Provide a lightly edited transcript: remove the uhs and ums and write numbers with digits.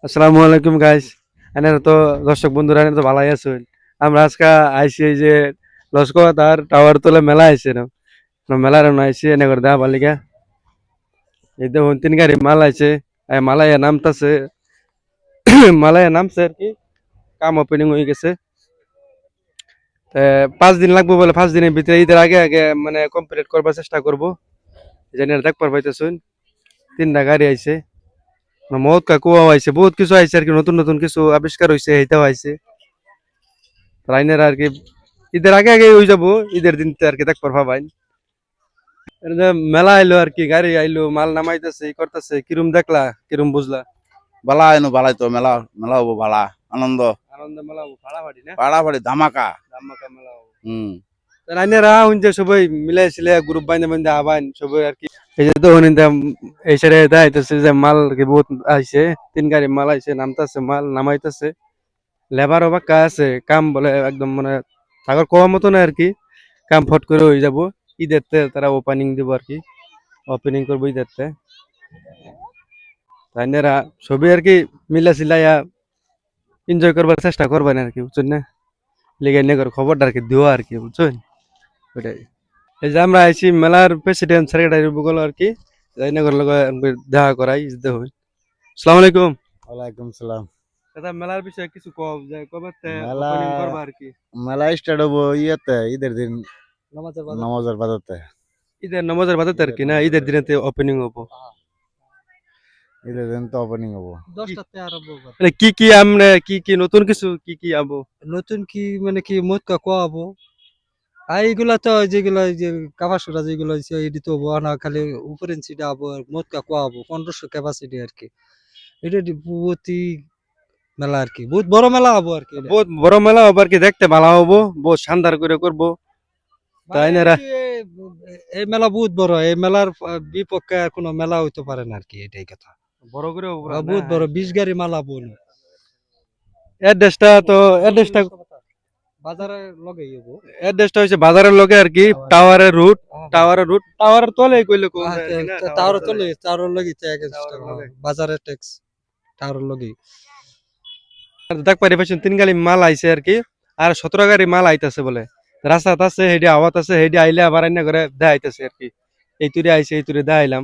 আসসালামু আলাইকুম গাইস। এনারা তো দর্শক বন্ধুরা এনারা তো ভালাই আছেন। আমরা আজকে আইসি এই যে লস্কর আর টাওয়ার তোলে মেলা আইছে না। মেলার আইসি এনে করে দেওয়া বালিকা এই দেখুন তিন গাড়ি মাল আইছে। মালায়া নামতাছে মালায়া নামছে আর কি। কাম ওপেনিং হয়ে গেছে। 5 দিন লাগবে বলে 5 দিনের ভিতরে ঈদের আগে আগে মানে কমপ্লিট করবার চেষ্টা করবো। এই যে দেখবার পাইতেছুন তিনটা গাড়ি আইছে। মহৎ কাকুয়াও আইছে, বহুত কিছু আইছে আর কি, নতুন নতুন কিছু আবিষ্কার হয়েছে, এইটাও আইছে। রাইনের আর কি ঈদের আগে আগে হয়ে যাবো, ঈদের দিন আর কি দেখবার ভাবাই। মেলা আইলো আর কি, গাড়ি আইলো, মাল নামাইতেছে, ই করতেছে। কিরম দেখলা, কিরম বুঝলা? বালা এনো বালাই তো মেলা মেলা হবো বালা আনন্দ আনন্দ মেলা হবো, ফাড়াফাড়ি না? পাড়াপাড়ি ধামাকা। ধামাকা মেলা হবো। হুম। রাইনেরা হইছে সবাই মিলাই ছিলে গ্রুপ বাইন্দে বাইন্দে আবাইন সবাই আর কি। এই যে তো হনিন্দা এই সাইডে দাইতেছে যে মাল কি বহুত আইছে, তিন গাড়ি মাল আইছে, নামতাছে মাল নামাইতেছে। লেবারও বাক্কা আছে, কাম বলে একদম মানে তাগর কোয়া মতো না আর কি। কাম ফট করে হয়ে যাব। ঈদের তে তারা ওপেনিং দিব আর কি, ওপেনিং করবো ঈদের তে। তাইনেরা সবই আর কি মিলা সিলাইয়া এনজয় করবার চেষ্টা করবেন আর কি, বুঝছেন না? লিগে নেগর খবরটা আর কি দিও আর কি, বুঝছেন? ওটাই। এই যে আমরা আইছি মেলার প্রেসিডেন্ট সেক্রেটারি বগল আর কি, যাই নগর লগে দেখা করাই দেখুন। আসসালামু আলাইকুম। ওয়ালাইকুম সালাম। দাদা মেলার বিষয়ে কিছু কব, যে কবে মেলা ওপেনিং করবা আর কি? মেলা স্টার্ট হবো ইয়েতে ঈদের দিন নামাজের বাজার, নামাজের বাজাতে। ঈদের নামাজের বাজাতে আর কি, না ঈদের দিনে ওপেনিং হবো? ঈদের দিন তো ওপেনিং হবো। 10টাতে আরম্ভ করে। মানে কি কি আমনে কি কি নতুন কিছু কি কি আবো? নতুন কি মানে কি মোটকা কোয়াবো আর এইগুলা তো যেগুলা এই যে কাভাসুরা যেগুলো হইছে এডি তো হবো না, খালি উপরের সিটা আবো মোটকা কোয়াবো 1500 ক্যাপাসিটি আর কি। এটা প্রতি মেলা আর কি, বহুত বড় মেলা হবো আর কি এটা। বহুত বড় মেলা হবো আর কি, দেখতে ভালো হবো, বহুত শানদার করে করবো। তাই মানে না আর রা? কি এই মেলা বহুত বড়, এই মেলার বিপক্ষে আর কোনো মেলা হইতে পারে না আর কি, এটাই কথা। বড় করে হবো না? বহুত বড় 20 গাড়ি মালা বোন অ্যাড্রেসটা তো অ্যাড্রেসটা বাজারে লগে হইবো। অ্যাড্রেসটা হচ্ছে বাজারের লগে আর কি, টাওয়ারের তলে কইলে কোন যায় আর কি, না তার টাওয়ারের তো তলে। তার লগে ট্যাক্স টাওয়ারের লগে। বাজারে ট্যাক্স তার লগে। আর দেখ পারি পাচ্ছেন তিন গাড়ি মাল আইছে আর কি, আর 17 গাড়ি মাল আইতাছে বলে। রাস্তাত আছে হেডি আওয়াত আছে, হেডি আইলে আবার আইনা করে দেখাইতেছে আর কি। এই তুরে আইছে, এই তুরে দেখাইলাম।